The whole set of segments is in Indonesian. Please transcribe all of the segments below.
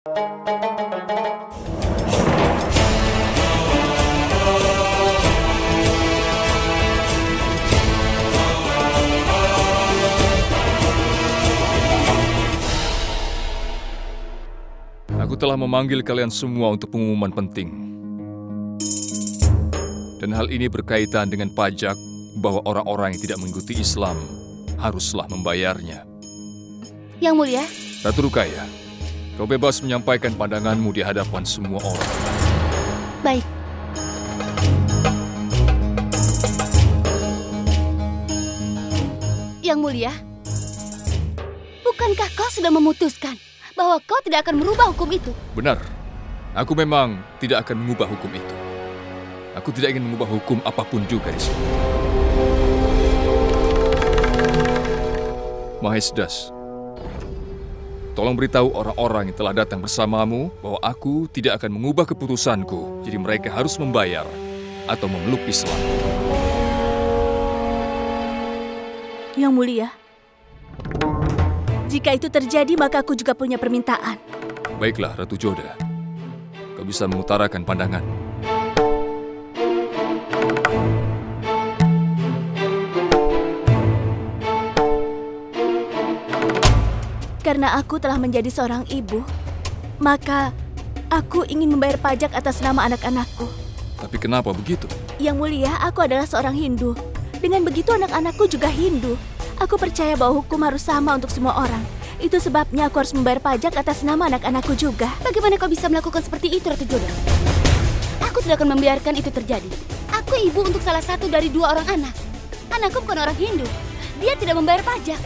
Aku telah memanggil kalian semua untuk pengumuman penting. Dan hal ini berkaitan dengan pajak bahwa orang-orang yang tidak mengikuti Islam haruslah membayarnya. Yang Mulia, Ratu Ruqayyah, kau bebas menyampaikan pandanganmu di hadapan semua orang. baik. Yang Mulia, bukankah kau sudah memutuskan bahwa kau tidak akan merubah hukum itu? Benar, aku memang tidak akan mengubah hukum itu. Aku tidak ingin mengubah hukum apapun juga di sini. Mahesdas, tolong beritahu orang-orang yang telah datang bersamamu bahwa aku tidak akan mengubah keputusanku. Jadi mereka harus membayar atau memeluk Islam. Yang Mulia, jika itu terjadi maka aku juga punya permintaan. Baiklah, Ratu Joda. Kau bisa mengutarakan pandanganmu. Karena aku telah menjadi seorang ibu, maka aku ingin membayar pajak atas nama anak-anakku. Tapi kenapa begitu? Yang Mulia, aku adalah seorang Hindu. Dengan begitu anak-anakku juga Hindu. Aku percaya bahwa hukum harus sama untuk semua orang. Itu sebabnya aku harus membayar pajak atas nama anak-anakku juga. Bagaimana kau bisa melakukan seperti itu, Ratu Joda? Aku tidak akan membiarkan itu terjadi. Aku ibu untuk salah satu dari 2 orang anak. Anakku bukan orang Hindu. Dia tidak membayar pajak.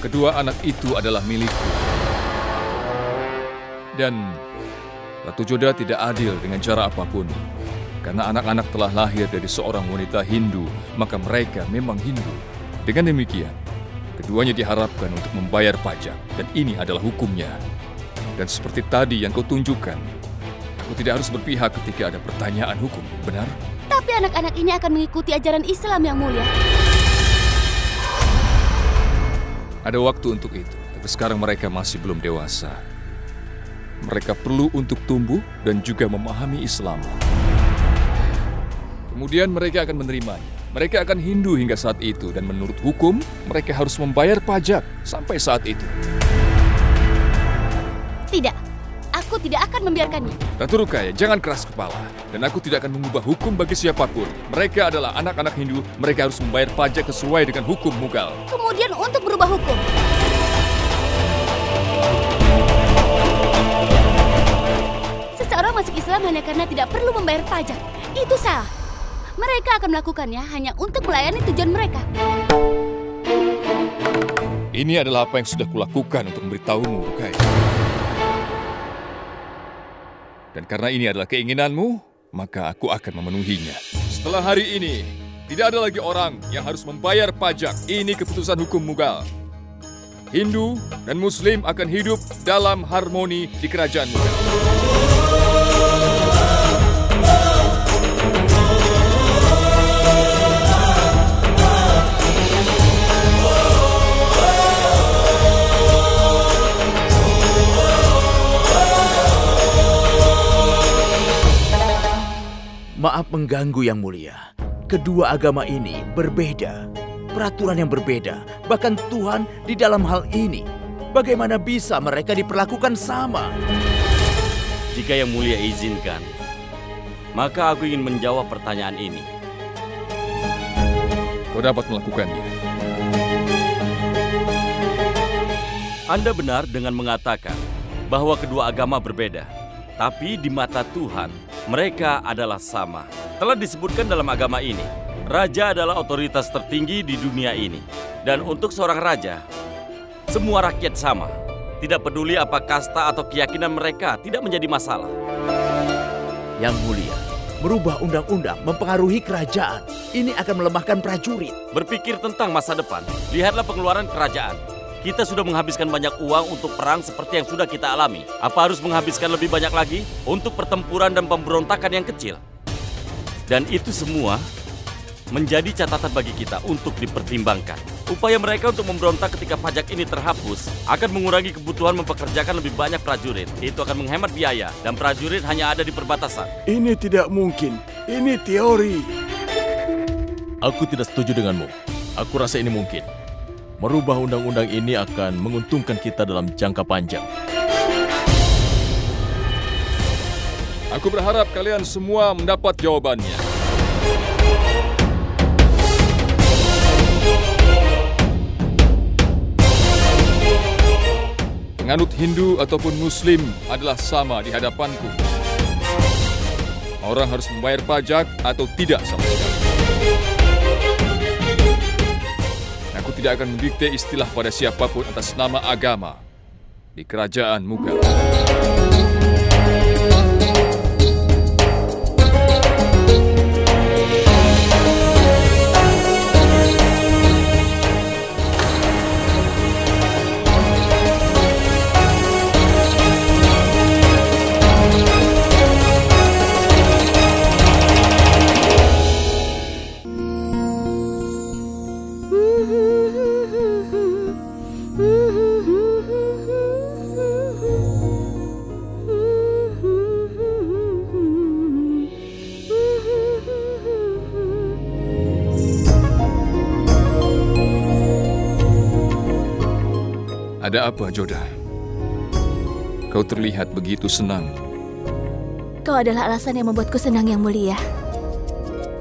Kedua anak itu adalah milikku. Dan Ratu Joda tidak adil dengan cara apapun. Karena anak-anak telah lahir dari seorang wanita Hindu, maka mereka memang Hindu. Dengan demikian, keduanya diharapkan untuk membayar pajak, dan ini adalah hukumnya. Dan seperti tadi yang kau tunjukkan, aku tidak harus berpihak ketika ada pertanyaan hukum, benar? Tapi anak-anak ini akan mengikuti ajaran Islam, Yang Mulia. Ada waktu untuk itu, tapi sekarang mereka masih belum dewasa. Mereka perlu untuk tumbuh dan juga memahami Islam. Kemudian mereka akan menerimanya. Mereka akan Hindu hingga saat itu, dan menurut hukum, mereka harus membayar pajak sampai saat itu. Tidak, aku tidak akan membiarkannya. Ratu Ruqayyah, jangan keras kepala. Dan aku tidak akan mengubah hukum bagi siapapun. Mereka adalah anak-anak Hindu, mereka harus membayar pajak sesuai dengan hukum Mughal. Kemudian untuk berubah hukum, seseorang masuk Islam hanya karena tidak perlu membayar pajak. Itu salah. Mereka akan melakukannya hanya untuk melayani tujuan mereka. Ini adalah apa yang sudah kulakukan untuk memberitahumu, Ruqayyah. Dan karena ini adalah keinginanmu, maka aku akan memenuhinya. Setelah hari ini, tidak ada lagi orang yang harus membayar pajak. Ini keputusan hukum Mughal. Hindu dan Muslim akan hidup dalam harmoni di kerajaan Mughal. Maaf mengganggu, Yang Mulia. Kedua agama ini berbeda. Peraturan yang berbeda. Bahkan Tuhan di dalam hal ini. Bagaimana bisa mereka diperlakukan sama? Jika Yang Mulia izinkan, maka aku ingin menjawab pertanyaan ini. Kau dapat melakukannya. Anda benar dengan mengatakan bahwa kedua agama berbeda. Tapi di mata Tuhan, mereka adalah sama. Telah disebutkan dalam agama ini, raja adalah otoritas tertinggi di dunia ini. Dan untuk seorang raja, semua rakyat sama. Tidak peduli apa kasta atau keyakinan mereka, tidak menjadi masalah. Yang Mulia, merubah undang-undang mempengaruhi kerajaan. Ini akan melemahkan prajurit. Berpikir tentang masa depan, lihatlah pengeluaran kerajaan. Kita sudah menghabiskan banyak uang untuk perang seperti yang sudah kita alami. Apa harus menghabiskan lebih banyak lagi untuk pertempuran dan pemberontakan yang kecil? Dan itu semua menjadi catatan bagi kita untuk dipertimbangkan. Upaya mereka untuk memberontak ketika pajak ini terhapus akan mengurangi kebutuhan mempekerjakan lebih banyak prajurit. Itu akan menghemat biaya dan prajurit hanya ada di perbatasan. Ini tidak mungkin. Ini teori. Aku tidak setuju denganmu. Aku rasa ini mungkin. Merubah undang-undang ini akan menguntungkan kita dalam jangka panjang. Aku berharap kalian semua mendapat jawabannya. Penganut Hindu ataupun Muslim adalah sama di hadapanku. Orang harus membayar pajak atau tidak sama sekali. Aku tidak akan mendikte istilah pada siapapun atas nama agama di kerajaan Mughal. Ada apa, Joda? Kau terlihat begitu senang. Kau adalah alasan yang membuatku senang, Yang Mulia.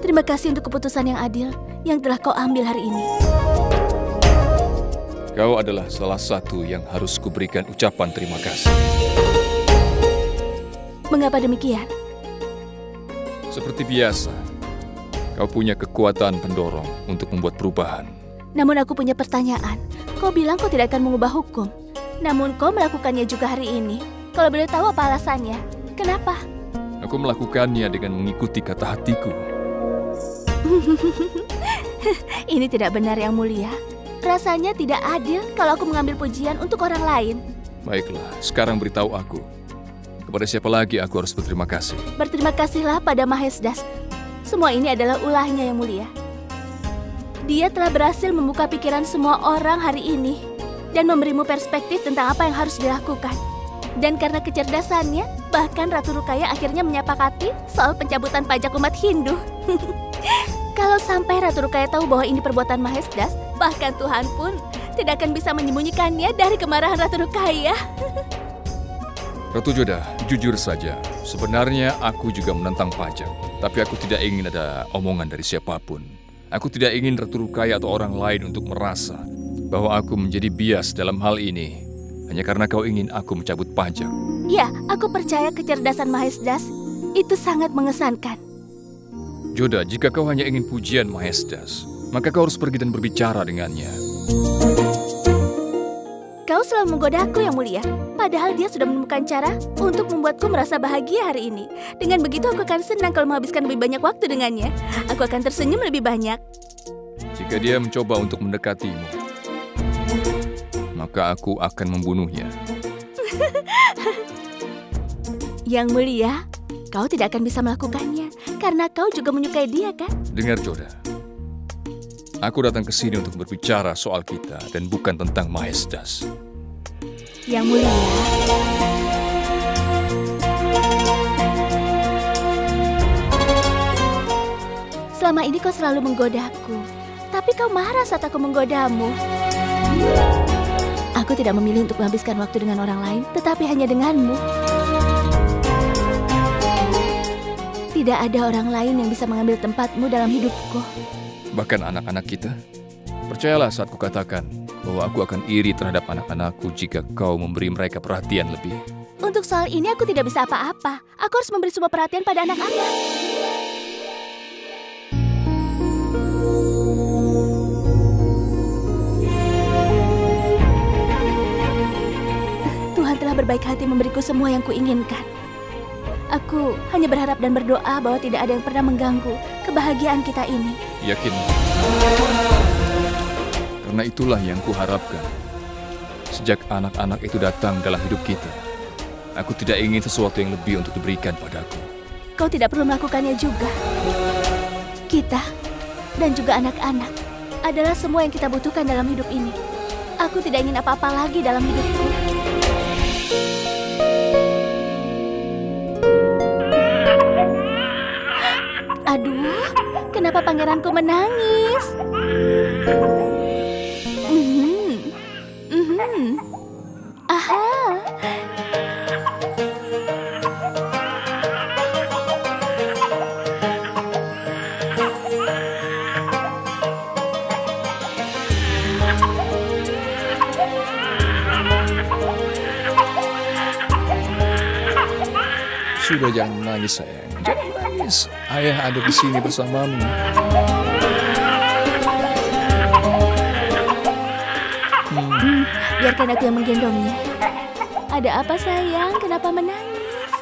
Terima kasih untuk keputusan yang adil yang telah kau ambil hari ini. Kau adalah salah satu yang harus kuberikan ucapan terima kasih. Mengapa demikian? Seperti biasa, kau punya kekuatan pendorong untuk membuat perubahan. Namun aku punya pertanyaan. Kau bilang kau tidak akan mengubah hukum. Namun kau melakukannya juga hari ini. Kalau boleh tahu apa alasannya? Kenapa? Aku melakukannya dengan mengikuti kata hatiku. Ini tidak benar, Yang Mulia. Rasanya tidak adil kalau aku mengambil pujian untuk orang lain. Baiklah, sekarang beritahu aku. Kepada siapa lagi aku harus berterima kasih? Berterima kasihlah pada Mahesdas. Semua ini adalah ulahnya, Yang Mulia. Dia telah berhasil membuka pikiran semua orang hari ini dan memberimu perspektif tentang apa yang harus dilakukan. Dan karena kecerdasannya, bahkan Ratu Rukaya akhirnya menyepakati soal pencabutan pajak umat Hindu. Kalau sampai Ratu Rukaya tahu bahwa ini perbuatan Mahesdas, bahkan Tuhan pun tidak akan bisa menyembunyikannya dari kemarahan Ratu Rukaya. Ratu Joda, jujur saja, sebenarnya aku juga menentang pajak. Tapi aku tidak ingin ada omongan dari siapapun. Aku tidak ingin Ratu Rukaya atau orang lain untuk merasa bahwa aku menjadi bias dalam hal ini hanya karena kau ingin aku mencabut pajak. Ya, aku percaya kecerdasan Mahesdas itu sangat mengesankan. Joda, jika kau hanya ingin pujian Mahesdas, maka kau harus pergi dan berbicara dengannya. Kau selalu menggodaku, Yang Mulia. Padahal dia sudah menemukan cara untuk membuatku merasa bahagia hari ini. Dengan begitu aku akan senang kalau menghabiskan lebih banyak waktu dengannya. Aku akan tersenyum lebih banyak. Jika dia mencoba untuk mendekatimu, maka aku akan membunuhnya. Yang Mulia, kau tidak akan bisa melakukannya karena kau juga menyukai dia, kan? Dengar, Joda. Aku datang ke sini untuk berbicara soal kita dan bukan tentang Mahesdas. Yang Mulia. Selama ini kau selalu menggodaku, tapi kau marah saat aku menggodamu. Aku tidak memilih untuk menghabiskan waktu dengan orang lain, tetapi hanya denganmu. Tidak ada orang lain yang bisa mengambil tempatmu dalam hidupku. Bahkan anak-anak kita. Percayalah saat kukatakan bahwa aku akan iri terhadap anak-anakku jika kau memberi mereka perhatian lebih. Untuk soal ini aku tidak bisa apa-apa. Aku harus memberi semua perhatian pada anak-anak. Tuhan telah berbaik hati memberiku semua yang kuinginkan. Aku hanya berharap dan berdoa bahwa tidak ada yang pernah mengganggu kebahagiaan kita ini. Yakin? Karena itulah yang kuharapkan. Sejak anak-anak itu datang dalam hidup kita, aku tidak ingin sesuatu yang lebih untuk diberikan padaku. Kau tidak perlu melakukannya juga. Kita dan juga anak-anak adalah semua yang kita butuhkan dalam hidup ini. Aku tidak ingin apa-apa lagi dalam hidupku. Aduh, kenapa pangeranku menangis? Aha. Sudah, jangan menangis sayang. Jangan menangis. Ayah ada di sini bersamamu. Biarkan aku yang menggendongnya. Ada apa sayang? Kenapa menangis?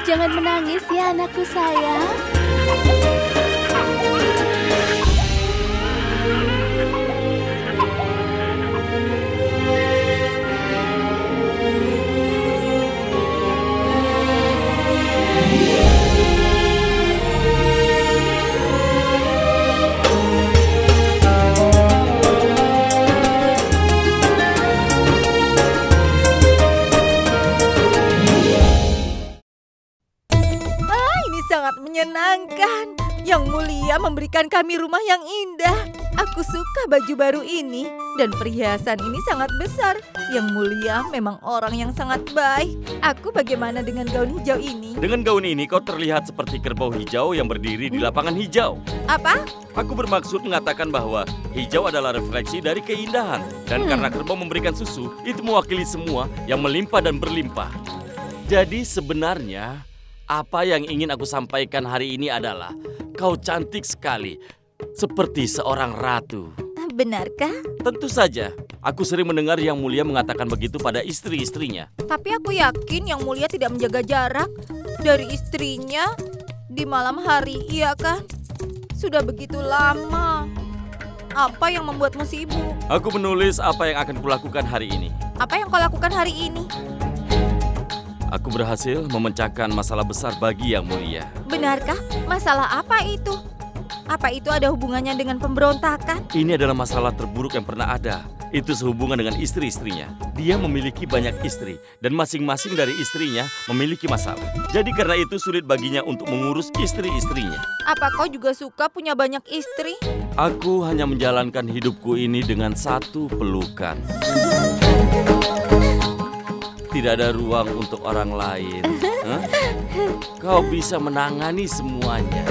Jangan menangis ya anakku sayang. Sangat menyenangkan. Yang Mulia memberikan kami rumah yang indah. Aku suka baju baru ini dan perhiasan ini sangat besar. Yang Mulia memang orang yang sangat baik. Aku bagaimana dengan gaun hijau ini? Dengan gaun ini kau terlihat seperti kerbau hijau yang berdiri di lapangan hijau. Apa? Aku bermaksud mengatakan bahwa hijau adalah refleksi dari keindahan. Dan karena kerbau memberikan susu, itu mewakili semua yang melimpah dan berlimpah. Jadi sebenarnya apa yang ingin aku sampaikan hari ini adalah kau cantik sekali, seperti seorang ratu. Benarkah? Tentu saja. Aku sering mendengar Yang Mulia mengatakan begitu pada istri-istrinya. Tapi aku yakin Yang Mulia tidak menjaga jarak dari istrinya di malam hari, iya kan? Sudah begitu lama. Apa yang membuatmu sibuk? Aku menulis apa yang akan kulakukan hari ini. Apa yang kau lakukan hari ini? Aku berhasil memecahkan masalah besar bagi Yang Mulia. Benarkah? Masalah apa itu? Apa itu ada hubungannya dengan pemberontakan? Ini adalah masalah terburuk yang pernah ada. Itu sehubungan dengan istri-istrinya. Dia memiliki banyak istri dan masing-masing dari istrinya memiliki masalah. Jadi karena itu sulit baginya untuk mengurus istri-istrinya. Apa kau juga suka punya banyak istri? Aku hanya menjalankan hidupku ini dengan satu pelukan. Tidak ada ruang untuk orang lain. Hah? Kau bisa menangani semuanya.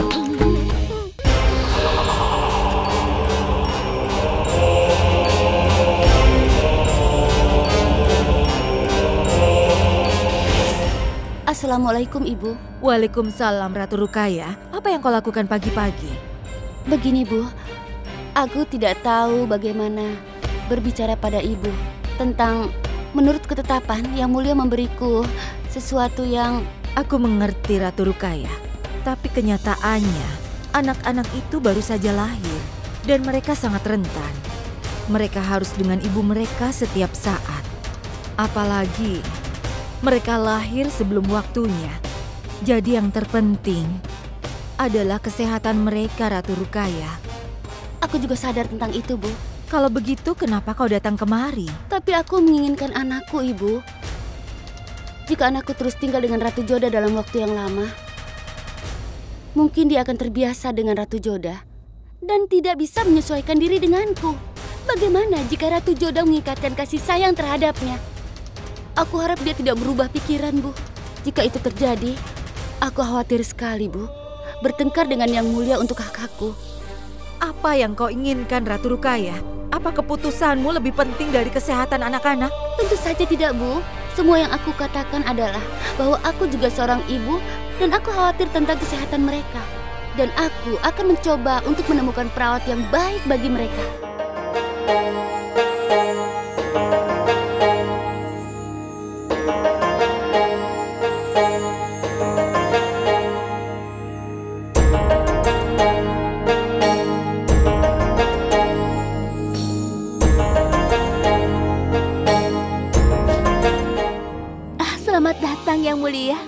Assalamualaikum Ibu. Waalaikumsalam Ratu Rukaya. Apa yang kau lakukan pagi-pagi? Begini Bu, aku tidak tahu bagaimana berbicara pada Ibu tentang menurut ketetapan Yang Mulia memberiku sesuatu yang... Aku mengerti Ratu Rukaya. Tapi kenyataannya, anak-anak itu baru saja lahir. Dan mereka sangat rentan. Mereka harus dengan ibu mereka setiap saat. Apalagi, mereka lahir sebelum waktunya. Jadi yang terpenting adalah kesehatan mereka, Ratu Rukaya. Aku juga sadar tentang itu, Bu. Kalau begitu, kenapa kau datang kemari? Tapi aku menginginkan anakku, Ibu. Jika anakku terus tinggal dengan Ratu Joda dalam waktu yang lama, mungkin dia akan terbiasa dengan Ratu Joda dan tidak bisa menyesuaikan diri denganku. Bagaimana jika Ratu Joda mengikatkan kasih sayang terhadapnya? Aku harap dia tidak berubah pikiran, Bu. Jika itu terjadi, aku khawatir sekali, Bu. Bertengkar dengan Yang Mulia untuk hak-hakku. Apa yang kau inginkan, Ratu Rukaya? Apa keputusanmu lebih penting dari kesehatan anak-anak? Tentu saja tidak, Bu. Semua yang aku katakan adalah bahwa aku juga seorang ibu dan aku khawatir tentang kesehatan mereka. Dan aku akan mencoba untuk menemukan perawat yang baik bagi mereka. Selamat datang Yang Mulia.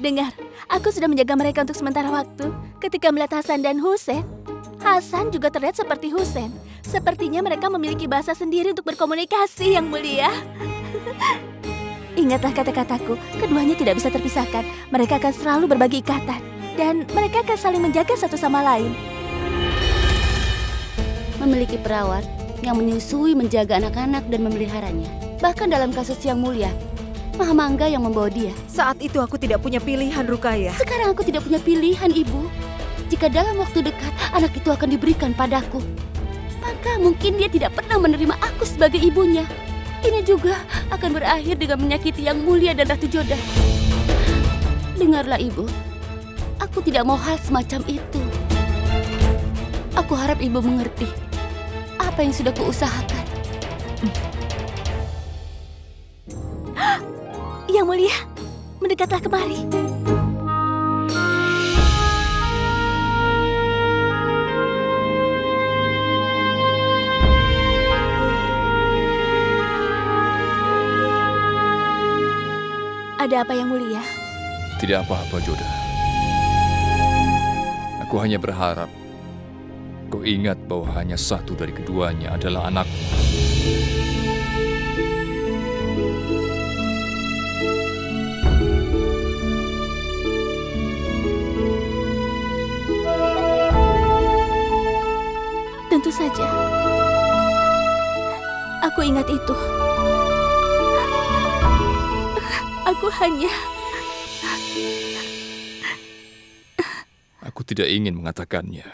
Dengar, aku sudah menjaga mereka untuk sementara waktu. Ketika melihat Hasan dan Hussein, Hasan juga terlihat seperti Husain. Sepertinya mereka memiliki bahasa sendiri untuk berkomunikasi, Yang Mulia. Ingatlah kata-kataku, keduanya tidak bisa terpisahkan. Mereka akan selalu berbagi ikatan. Dan mereka akan saling menjaga satu sama lain. Memiliki perawat yang menyusui, menjaga anak-anak dan memeliharanya. Bahkan dalam kasus Yang Mulia, Mahamangga yang membawa dia. Saat itu aku tidak punya pilihan, Rukaya. Sekarang aku tidak punya pilihan, Ibu. Jika dalam waktu dekat anak itu akan diberikan padaku, maka mungkin dia tidak pernah menerima aku sebagai ibunya. Ini juga akan berakhir dengan menyakiti Yang Mulia dan Ratu Jodah. Dengarlah, Ibu. Aku tidak mau hal semacam itu. Aku harap Ibu mengerti apa yang sudah kuusahakan. Yang Mulia, mendekatlah kemari. Ada apa, Yang Mulia? Tidak apa-apa, Jodah. Aku hanya berharap kau ingat bahwa hanya satu dari keduanya adalah anakmu. Tentu saja. Aku ingat itu. Aku hanya... Aku tidak ingin mengatakannya.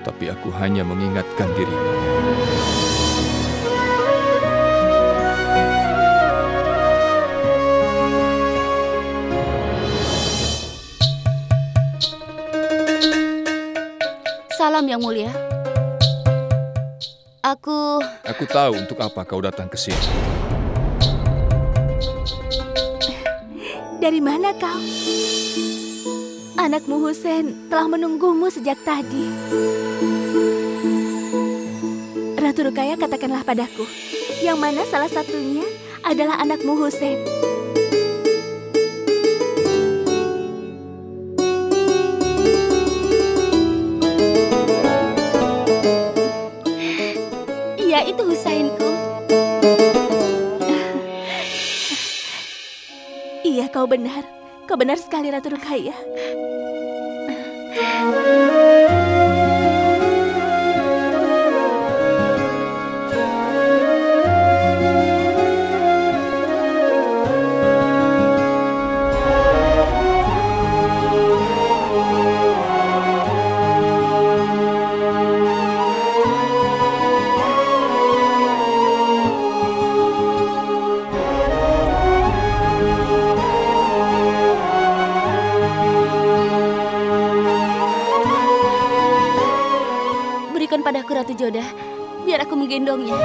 Tapi aku hanya mengingatkan dirimu. Salam, Yang Mulia. Aku tahu untuk apa kau datang ke sini. Dari mana kau? Anakmu Husain telah menunggumu sejak tadi. Ratu Rukaya, katakanlah padaku, yang mana salah satunya adalah anakmu Husain. Iya, itu Husainku. Iya, kau benar. Kau benar sekali, Ratu Rukaya. Berikan padaku, Ratu Jodah, biar aku menggendongnya.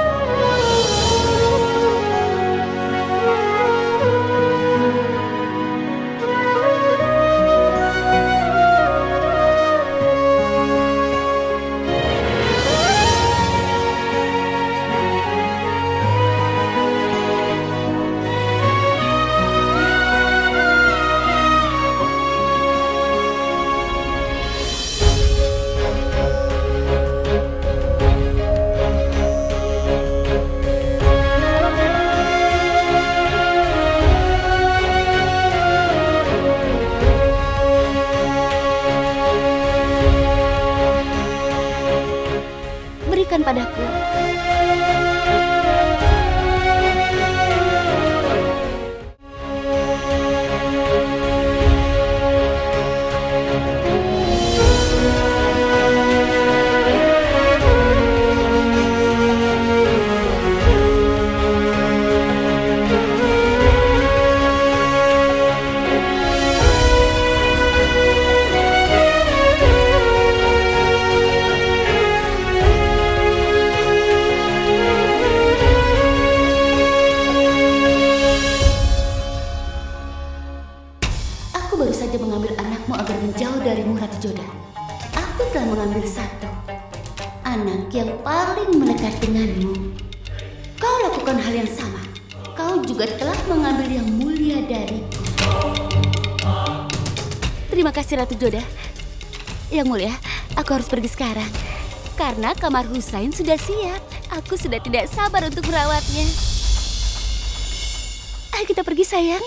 Berikan padaku. Aku baru saja mengambil anakmu agar menjauh darimu, Ratu Jodah. Aku telah mengambil satu anak yang paling melekat denganmu. Kau lakukan hal yang sama. Kau juga telah mengambil Yang Mulia dariku. Terima kasih, Ratu Jodah. Yang Mulia, aku harus pergi sekarang. Karena kamar Husain sudah siap. Aku sudah tidak sabar untuk merawatnya. Ayo kita pergi, sayang.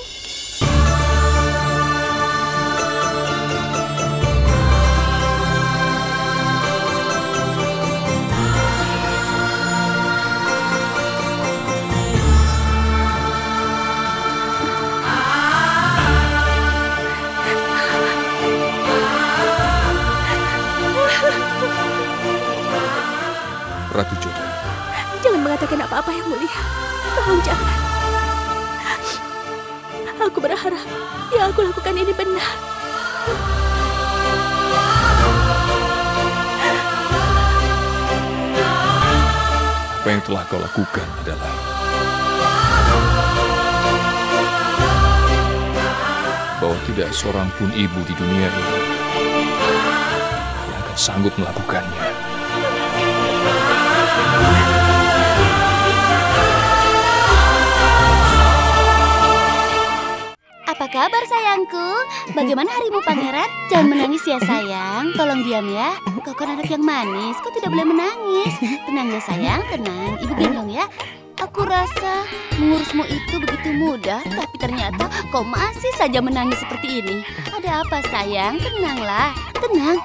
Ratu Joda. Jangan mengatakan apa-apa, Yang Mulia. Tolong jangan. Aku berharap yang aku lakukan ini benar. Apa yang telah kau lakukan adalah bahwa tidak seorang pun ibu di dunia ini yang akan sanggup melakukannya. Apa kabar, sayangku? Bagaimana harimu, pangeran? Jangan menangis ya, sayang. Tolong diam ya. Kau kan anak yang manis. Kau tidak boleh menangis. Tenang ya, sayang. Tenang. Ibu gendong ya. Aku rasa mengurusmu itu begitu mudah, tapi ternyata kau masih saja menangis seperti ini. Ada apa, sayang? Tenanglah. Tenang.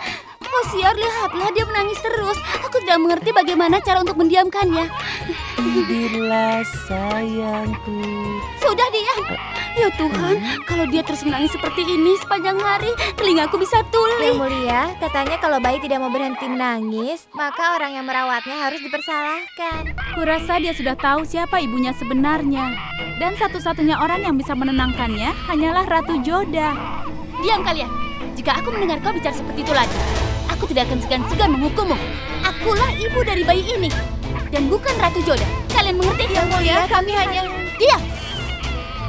Oh, Siar, lihatlah dia menangis terus. Aku tidak mengerti bagaimana cara untuk mendiamkannya. Tidurlah, sayangku. Sudah, diam. Ya Tuhan, kalau dia terus menangis seperti ini sepanjang hari, telingaku bisa tuli. Yang Mulia, katanya kalau bayi tidak mau berhenti menangis, maka orang yang merawatnya harus dipersalahkan. Kurasa dia sudah tahu siapa ibunya sebenarnya. Dan satu-satunya orang yang bisa menenangkannya hanyalah Ratu Joda. Diam kalian. Jika aku mendengar kau bicara seperti itu lagi, aku tidak akan segan-segan menghukummu. Akulah ibu dari bayi ini, dan bukan Ratu Joda. Kalian mengerti? Yang Mulia, kami hanya... Diam!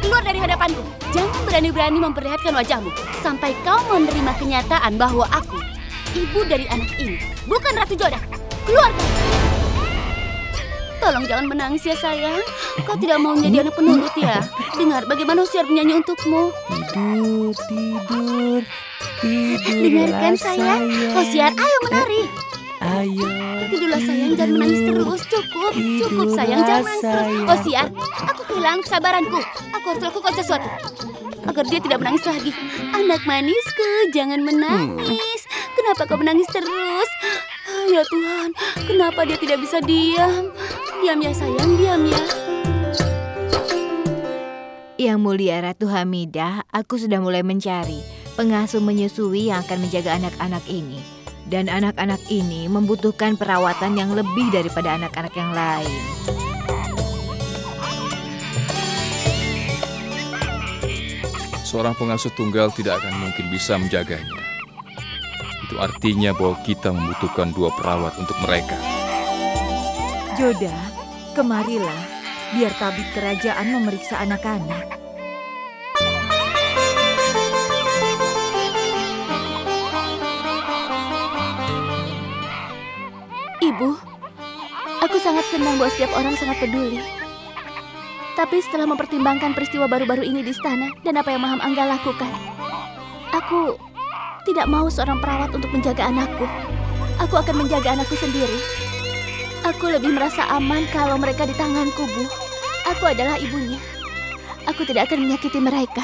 Keluar dari hadapanku. Jangan berani-berani memperlihatkan wajahmu sampai kau menerima kenyataan bahwa aku ibu dari anak ini, bukan Ratu Joda. Keluar kau! Tolong jangan menangis ya, sayang. Kau tidak mau menjadi anak penurut ya? Dengar bagaimana Siar menyanyi untukmu. Tidur, tidur, tidur. Dengarkan, sayang. Siar, ayo menari. Ayo. Tidurlah, sayang, jangan menangis terus. Cukup sayang, jangan menangis terus. Siar, aku kehilangan kesabaranku. Aku harus lakukan sesuatu agar dia tidak menangis lagi. Anak manisku, jangan menangis. Kenapa kau menangis terus? Ya Tuhan, kenapa dia tidak bisa diam? Diam ya, sayang, diam ya. Yang Mulia Ratu Hamidah, aku sudah mulai mencari pengasuh menyusui yang akan menjaga anak-anak ini. Dan anak-anak ini membutuhkan perawatan yang lebih daripada anak-anak yang lain. Seorang pengasuh tunggal tidak akan mungkin bisa menjaganya. Itu artinya bahwa kita membutuhkan 2 perawat untuk mereka. Joda, kemarilah, biar tabib kerajaan memeriksa anak-anak. Ibu, aku sangat senang bahwa setiap orang sangat peduli. Tapi setelah mempertimbangkan peristiwa baru-baru ini di istana dan apa yang Maham Angga lakukan, aku tidak mau seorang perawat untuk menjaga anakku. Aku akan menjaga anakku sendiri. Aku lebih merasa aman kalau mereka di tanganku, Bu. Aku adalah ibunya. Aku tidak akan menyakiti mereka.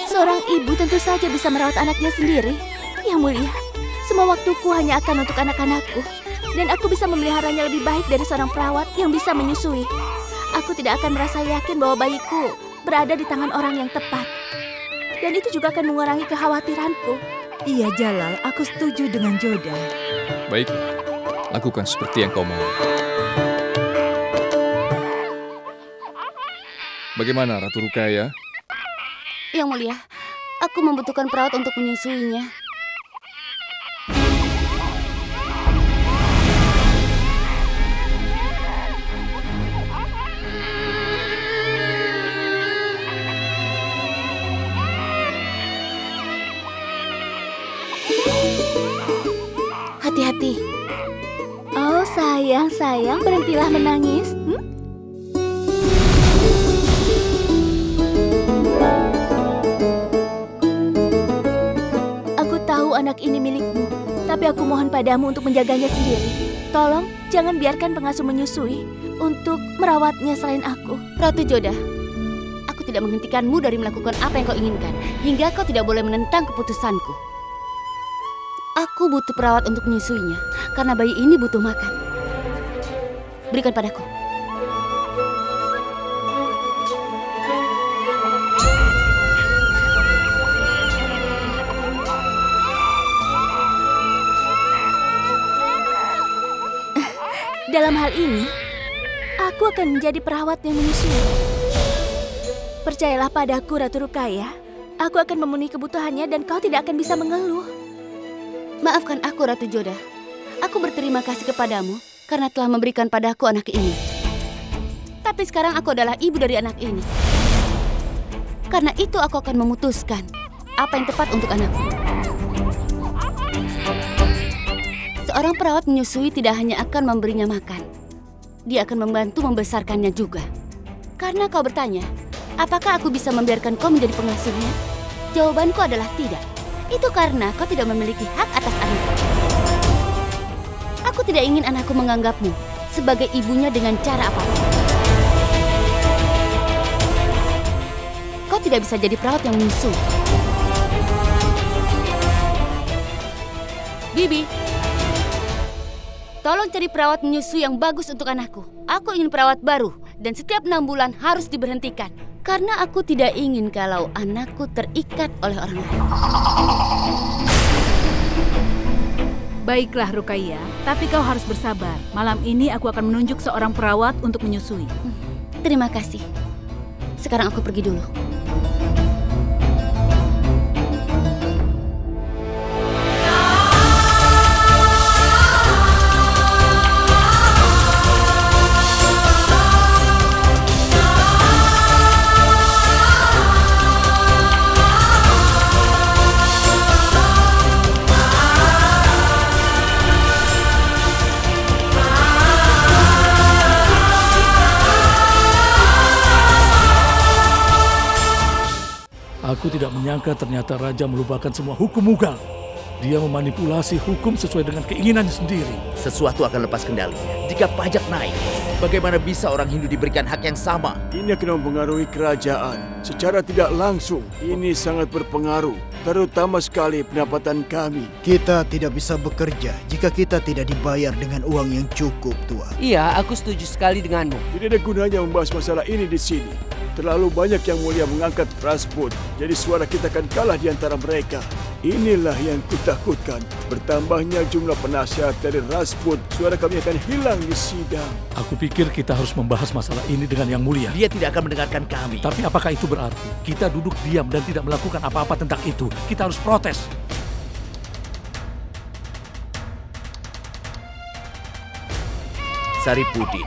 Seorang ibu tentu saja bisa merawat anaknya sendiri. Yang Mulia, semua waktuku hanya akan untuk anak-anakku. Dan aku bisa memeliharanya lebih baik dari seorang perawat yang bisa menyusui. Aku tidak akan merasa yakin bahwa bayiku berada di tangan orang yang tepat. Dan itu juga akan mengurangi kekhawatiranku. Iya, Jalal, aku setuju dengan Joda. Baiklah, lakukan seperti yang kau mau. Bagaimana, Ratu Rukaya? Yang Mulia, aku membutuhkan perawat untuk menyusuinya. Hati-hati. Oh, sayang, berhentilah menangis. anak ini milikmu, tapi aku mohon padamu untuk menjaganya sendiri. Tolong, jangan biarkan pengasuh menyusui untuk merawatnya selain aku. Ratu Joda, aku tidak menghentikanmu dari melakukan apa yang kau inginkan, hingga kau tidak boleh menentang keputusanku. Aku butuh perawat untuk menyusuinya, karena bayi ini butuh makan. Berikan padaku. Dalam hal ini, aku akan menjadi perawat yang menyusui. Percayalah padaku, Ratu Rukaya. Aku akan memenuhi kebutuhannya dan kau tidak akan bisa mengeluh. Maafkan aku, Ratu Joda. Aku berterima kasih kepadamu karena telah memberikan padaku anak ini. Tapi sekarang aku adalah ibu dari anak ini. Karena itu aku akan memutuskan apa yang tepat untuk anakku. Seorang perawat menyusui tidak hanya akan memberinya makan. Dia akan membantu membesarkannya juga. Karena kau bertanya, apakah aku bisa membiarkan kau menjadi pengasuhnya? Jawabanku adalah tidak. Itu karena kau tidak memiliki hak atas anakku. Aku tidak ingin anakku menganggapmu sebagai ibunya dengan cara apapun. Kau tidak bisa jadi perawat yang menyusui. Bibi, tolong cari perawat menyusui yang bagus untuk anakku. Aku ingin perawat baru dan setiap 6 bulan harus diberhentikan. Karena aku tidak ingin kalau anakku terikat oleh orang lain. Baiklah Rukaya, tapi kau harus bersabar. Malam ini aku akan menunjuk seorang perawat untuk menyusui. Terima kasih. Sekarang aku pergi dulu. Aku tidak menyangka ternyata Raja melupakan semua hukum Mughal. Dia memanipulasi hukum sesuai dengan keinginannya sendiri. Sesuatu akan lepas kendali jika pajak naik. Bagaimana bisa orang Hindu diberikan hak yang sama? Ini akan mempengaruhi kerajaan secara tidak langsung. Ini sangat berpengaruh, terutama sekali pendapatan kami. Kita tidak bisa bekerja jika kita tidak dibayar dengan uang yang cukup, Tuan. Iya, aku setuju sekali denganmu. Tidak ada gunanya membahas masalah ini di sini. Terlalu banyak yang mulia mengangkat Rajput, jadi suara kita akan kalah di antara mereka. Inilah yang kutakutkan. Bertambahnya jumlah penasihat dari Rajput, suara kami akan hilang di sidang. Aku pikir kita harus membahas masalah ini dengan Yang Mulia. Dia tidak akan mendengarkan kami. Tapi apakah itu berarti kita duduk diam dan tidak melakukan apa-apa tentang itu? Kita harus protes. Saripudin,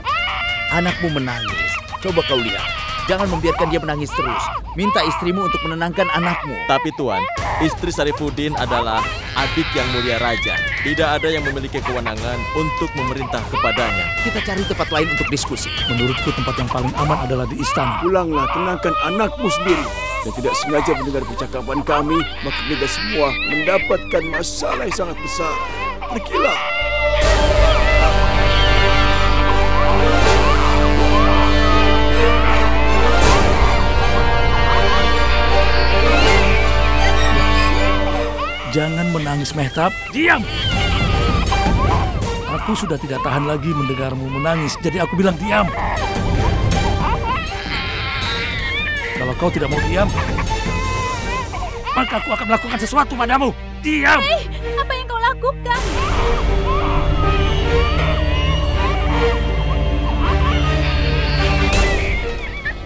anakmu menangis. Coba kau lihat. Jangan membiarkan dia menangis terus. Minta istrimu untuk menenangkan anakmu. Tapi Tuan, istri Saripudin adalah adik Yang Mulia Raja. Tidak ada yang memiliki kewenangan untuk memerintah kepadanya. Kita cari tempat lain untuk diskusi. Menurutku tempat yang paling aman adalah di istana. Pulanglah, tenangkan anakmu sendiri. Dan tidak sengaja mendengar percakapan kami, maka kita semua mendapatkan masalah yang sangat besar. Pergilah. Jangan menangis, Mehtab. Diam! Aku sudah tidak tahan lagi mendengarmu menangis, jadi aku bilang diam. Kalau kau tidak mau diam, maka aku akan melakukan sesuatu padamu. Diam! Hei, apa yang kau lakukan?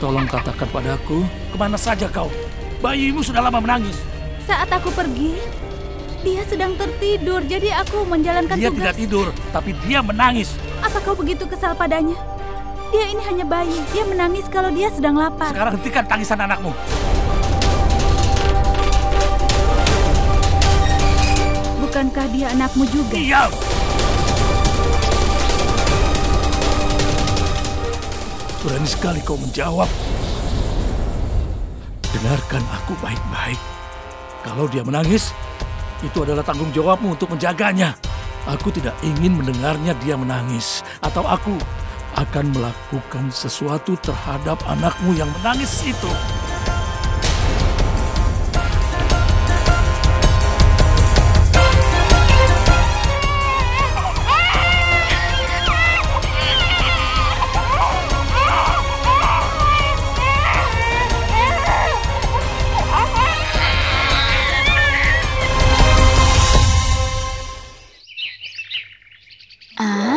Tolong katakan padaku, kemana saja kau? Bayimu sudah lama menangis. Saat aku pergi, dia sedang tertidur, jadi aku menjalankan Dia tugas. tidak tidur, tapi dia menangis. Apa kau begitu kesal padanya? Dia ini hanya bayi, dia menangis kalau dia sedang lapar. Sekarang hentikan tangisan anakmu. Bukankah dia anakmu juga? Diam! Berani sekali kau menjawab. Dengarkan aku baik-baik. Kalau dia menangis, Itu adalah tanggung jawabmu untuk menjaganya. Aku tidak ingin mendengarnya dia menangis. Atau aku akan melakukan sesuatu terhadap anakmu yang menangis itu.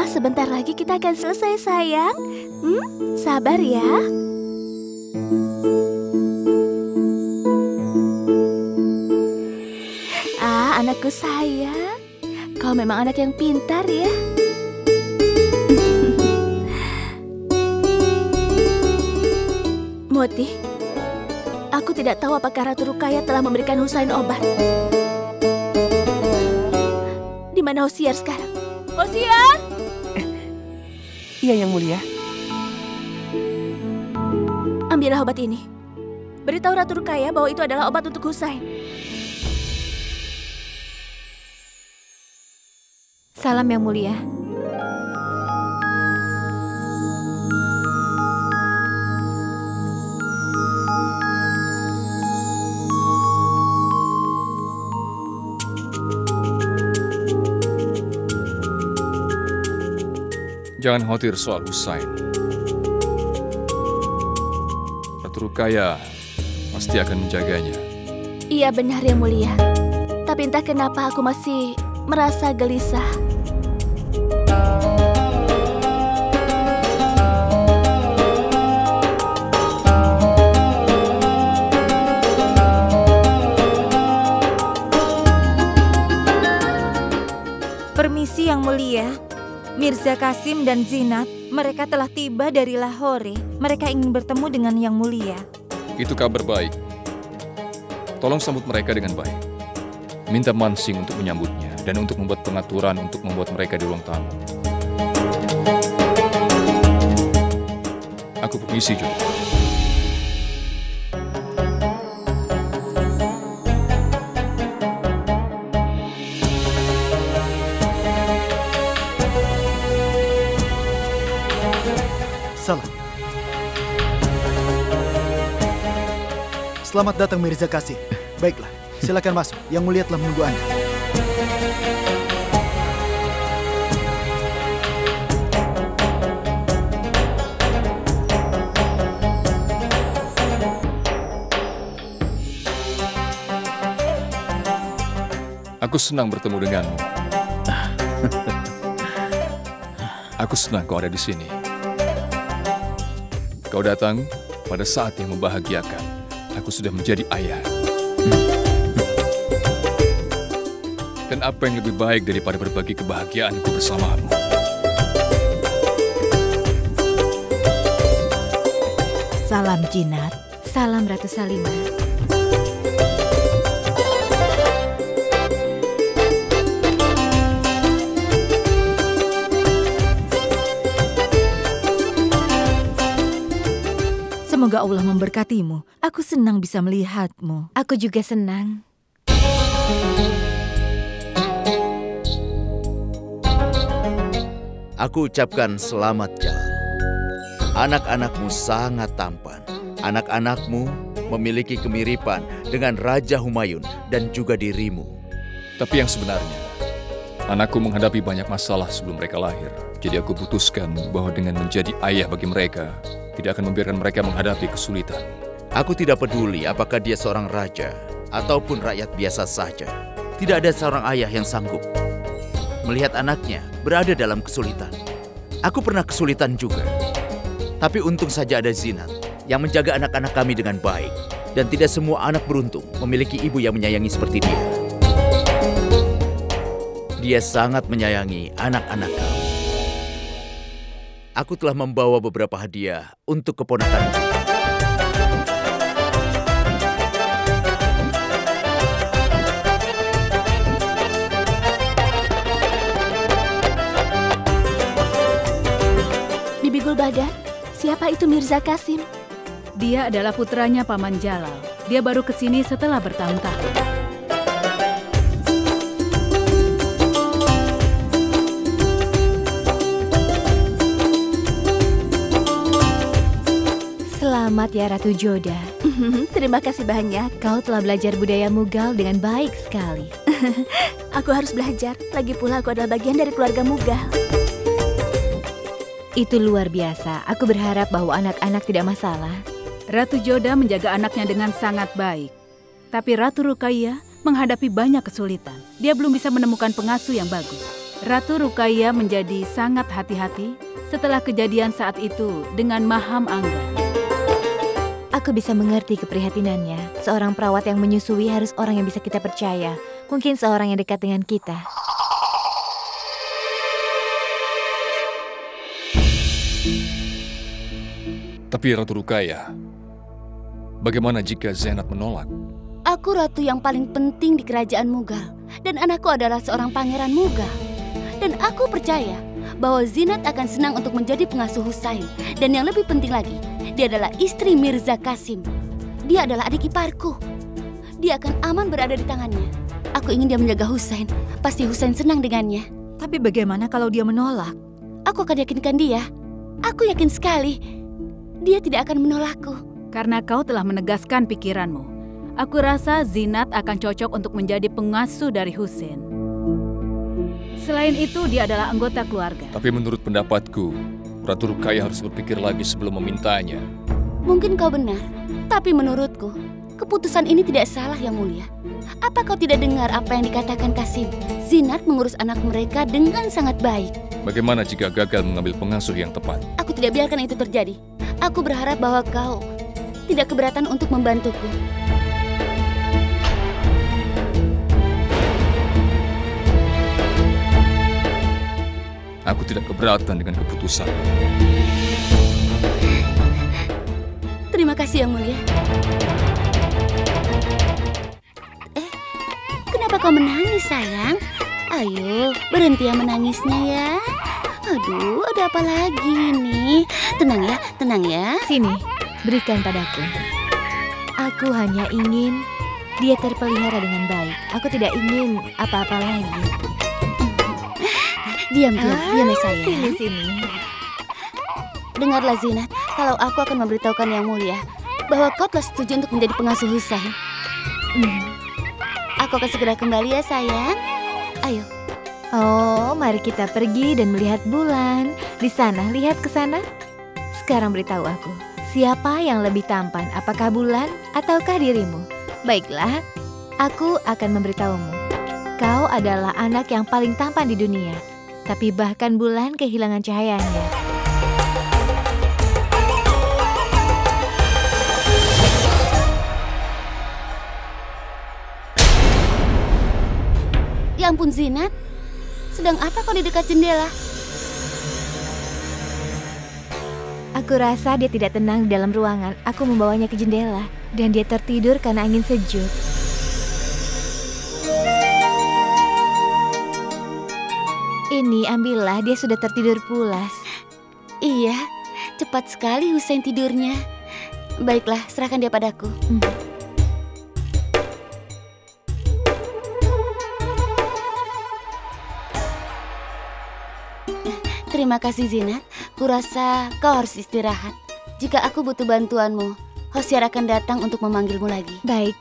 Sebentar lagi kita akan selesai, sayang. Sabar ya. Anakku sayang. Kau memang anak yang pintar ya. Moti, aku tidak tahu apakah Ratu Rukaya telah memberikan Husain obat. Di mana Hosiar sekarang? Hosiar! Iya, Yang Mulia. Ambillah obat ini. Beritahu Ratu Rukaya bahwa itu adalah obat untuk Husain. Salam, Yang Mulia. Jangan khawatir soal Husain. Ratu Rukaya pasti akan menjaganya. Iya benar, Yang Mulia. Tapi entah kenapa aku masih merasa gelisah. Permisi, Yang Mulia. Mirza Kasim dan Zinat, mereka telah tiba dari Lahore. Mereka ingin bertemu dengan Yang Mulia. Itu kabar baik. Tolong sambut mereka dengan baik. Minta Mansing untuk menyambutnya dan untuk membuat pengaturan untuk membuat mereka di ruang tamu. Aku permisi juga. Salam. Selamat datang Mirza Kasim. Baiklah, silakan masuk. Yang Mulia telah menunggu Anda. Aku senang bertemu denganmu. Aku senang kau ada di sini. Kau datang pada saat yang membahagiakan. Aku sudah menjadi ayah. Dan apa yang lebih baik daripada berbagi kebahagiaanku bersamamu? Salam Jinat. Salam Ratu Salimah. Semoga Allah memberkatimu. Aku senang bisa melihatmu. Aku juga senang. Aku ucapkan selamat jalan. Anak-anakmu sangat tampan. Anak-anakmu memiliki kemiripan dengan Raja Humayun dan juga dirimu. Tapi yang sebenarnya, anakku menghadapi banyak masalah sebelum mereka lahir. Jadi aku putuskan bahwa dengan menjadi ayah bagi mereka, tidak akan membiarkan mereka menghadapi kesulitan. Aku tidak peduli apakah dia seorang raja ataupun rakyat biasa saja. Tidak ada seorang ayah yang sanggup melihat anaknya berada dalam kesulitan. Aku pernah kesulitan juga. Tapi untung saja ada Zinat yang menjaga anak-anak kami dengan baik. Dan tidak semua anak beruntung memiliki ibu yang menyayangi seperti dia. Dia sangat menyayangi anak-anak kami. Aku telah membawa beberapa hadiah untuk keponakanku. Bibi Gulbadan, siapa itu Mirza Kasim? Dia adalah putranya Paman Jalal. Dia baru kesini setelah bertahun-tahun. Selamat ya Ratu Joda. Terima kasih banyak. Kau telah belajar budaya Mughal dengan baik sekali. Aku harus belajar. Lagi pula aku adalah bagian dari keluarga Mughal. Itu luar biasa. Aku berharap bahwa anak-anak tidak masalah. Ratu Joda menjaga anaknya dengan sangat baik. Tapi Ratu Ruqayyah menghadapi banyak kesulitan. Dia belum bisa menemukan pengasuh yang bagus. Ratu Ruqayyah menjadi sangat hati-hati setelah kejadian saat itu dengan Maham Angga. Aku bisa mengerti keprihatinannya. Seorang perawat yang menyusui harus orang yang bisa kita percaya. Mungkin seorang yang dekat dengan kita. Tapi Ratu Ruqayyah, bagaimana jika Zenat menolak? Aku ratu yang paling penting di kerajaan Mughal. Dan anakku adalah seorang pangeran Mughal. Dan aku percaya bahwa Zinat akan senang untuk menjadi pengasuh Husain. Dan yang lebih penting lagi, dia adalah istri Mirza Qasim. Dia adalah adik iparku. Dia akan aman berada di tangannya. Aku ingin dia menjaga Husain. Pasti Husain senang dengannya. Tapi bagaimana kalau dia menolak? Aku akan yakinkan dia. Aku yakin sekali dia tidak akan menolakku. Karena kau telah menegaskan pikiranmu, aku rasa Zinat akan cocok untuk menjadi pengasuh dari Husain. Selain itu, dia adalah anggota keluarga. Tapi menurut pendapatku, Ratu Ruqayyah harus berpikir lagi sebelum memintanya. Mungkin kau benar, tapi menurutku, keputusan ini tidak salah, Yang Mulia. Apa kau tidak dengar apa yang dikatakan Qasim? Zinat mengurus anak mereka dengan sangat baik. Bagaimana jika gagal mengambil pengasuh yang tepat? Aku tidak biarkan itu terjadi. Aku berharap bahwa kau tidak keberatan untuk membantuku. Aku tidak keberatan dengan keputusan. Terima kasih, Yang Mulia. Kenapa kau menangis, sayang? Ayo, berhenti ya menangisnya ya. Aduh, ada apa lagi nih? Tenang ya, tenang ya. Sini, berikan padaku. Aku hanya ingin dia terpelihara dengan baik. Aku tidak ingin apa-apa lagi. Diam ya sayang. Sini. Dengarlah Zinat, kalau aku akan memberitahukan Yang Mulia bahwa kau telah setuju untuk menjadi pengasuh Husain. Aku akan segera kembali ya sayang. Ayo. Oh, mari kita pergi dan melihat bulan. Di sana, lihat ke sana. Sekarang beritahu aku, siapa yang lebih tampan? Apakah bulan ataukah dirimu? Baiklah, aku akan memberitahumu. Kau adalah anak yang paling tampan di dunia. Tapi bahkan bulan kehilangan cahayanya. Ya ampun Zinat, sedang apa kau di dekat jendela? Aku rasa dia tidak tenang di dalam ruangan. Aku membawanya ke jendela dan dia tertidur karena angin sejuk. Ini ambillah, dia sudah tertidur pulas. Iya, cepat sekali Husain tidurnya. Baiklah, serahkan dia padaku. Terima kasih Zinat, kurasa kau harus istirahat. Jika aku butuh bantuanmu, Hoshiyar akan datang untuk memanggilmu lagi. Baik,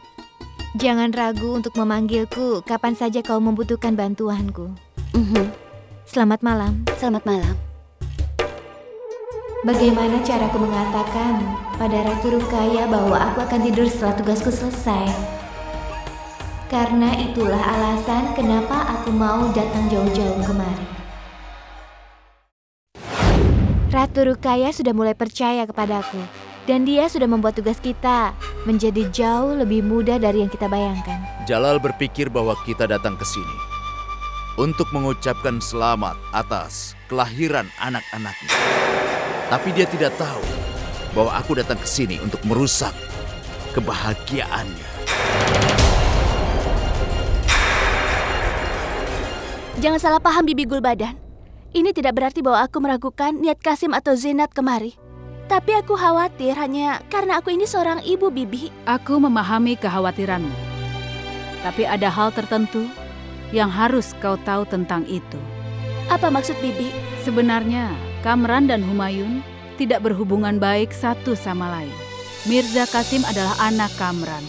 jangan ragu untuk memanggilku kapan saja kau membutuhkan bantuanku. Selamat malam. Selamat malam. Bagaimana caraku mengatakan pada Ratu Ruqayyah bahwa aku akan tidur setelah tugasku selesai? Karena itulah alasan kenapa aku mau datang jauh-jauh kemari. Ratu Ruqayyah sudah mulai percaya kepadaku. Dan dia sudah membuat tugas kita menjadi jauh lebih mudah dari yang kita bayangkan. Jalal berpikir bahwa kita datang ke sini untuk mengucapkan selamat atas kelahiran anak-anaknya. Tapi dia tidak tahu bahwa aku datang ke sini untuk merusak kebahagiaannya. Jangan salah paham Bibi Gulbadan. Ini tidak berarti bahwa aku meragukan niat Qasim atau Zinat kemari. Tapi aku khawatir hanya karena aku ini seorang ibu, Bibi. Aku memahami kekhawatiranmu. Tapi ada hal tertentu yang harus kau tahu tentang itu. Apa maksud Bibi? Sebenarnya, Kamran dan Humayun tidak berhubungan baik satu sama lain. Mirza Qasim adalah anak Kamran.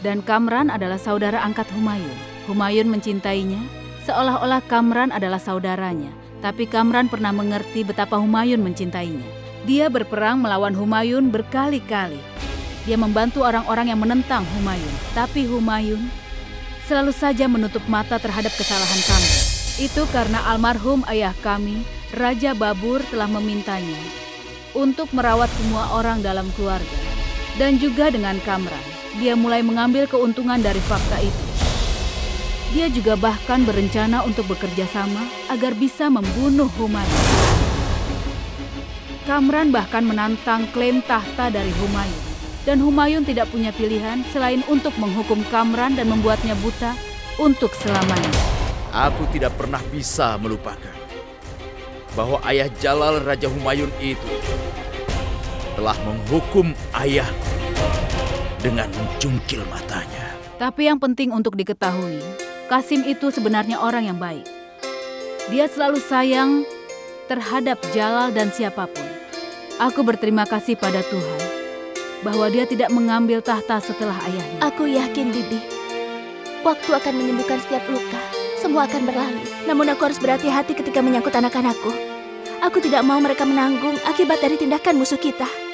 Dan Kamran adalah saudara angkat Humayun. Humayun mencintainya, seolah-olah Kamran adalah saudaranya. Tapi Kamran pernah mengerti betapa Humayun mencintainya. Dia berperang melawan Humayun berkali-kali. Dia membantu orang-orang yang menentang Humayun. Tapi Humayun selalu saja menutup mata terhadap kesalahan Kamran. Itu karena almarhum ayah kami, Raja Babur, telah memintanya untuk merawat semua orang dalam keluarga. Dan juga dengan Kamran, dia mulai mengambil keuntungan dari fakta itu. Dia juga bahkan berencana untuk bekerja sama agar bisa membunuh Humayun. Kamran bahkan menantang klaim tahta dari Humayun. Dan Humayun tidak punya pilihan selain untuk menghukum Kamran dan membuatnya buta untuk selamanya. Aku tidak pernah bisa melupakan bahwa ayah Jalal Raja Humayun itu telah menghukum ayahku dengan mencungkil matanya. Tapi yang penting untuk diketahui, Qasim itu sebenarnya orang yang baik. Dia selalu sayang terhadap Jalal dan siapapun. Aku berterima kasih pada Tuhan bahwa dia tidak mengambil tahta setelah ayahnya. Aku yakin, Bibi, waktu akan menyembuhkan setiap luka. Semua akan berlalu. Namun aku harus berhati-hati ketika menyangkut anak-anakku. Aku tidak mau mereka menanggung akibat dari tindakan musuh kita.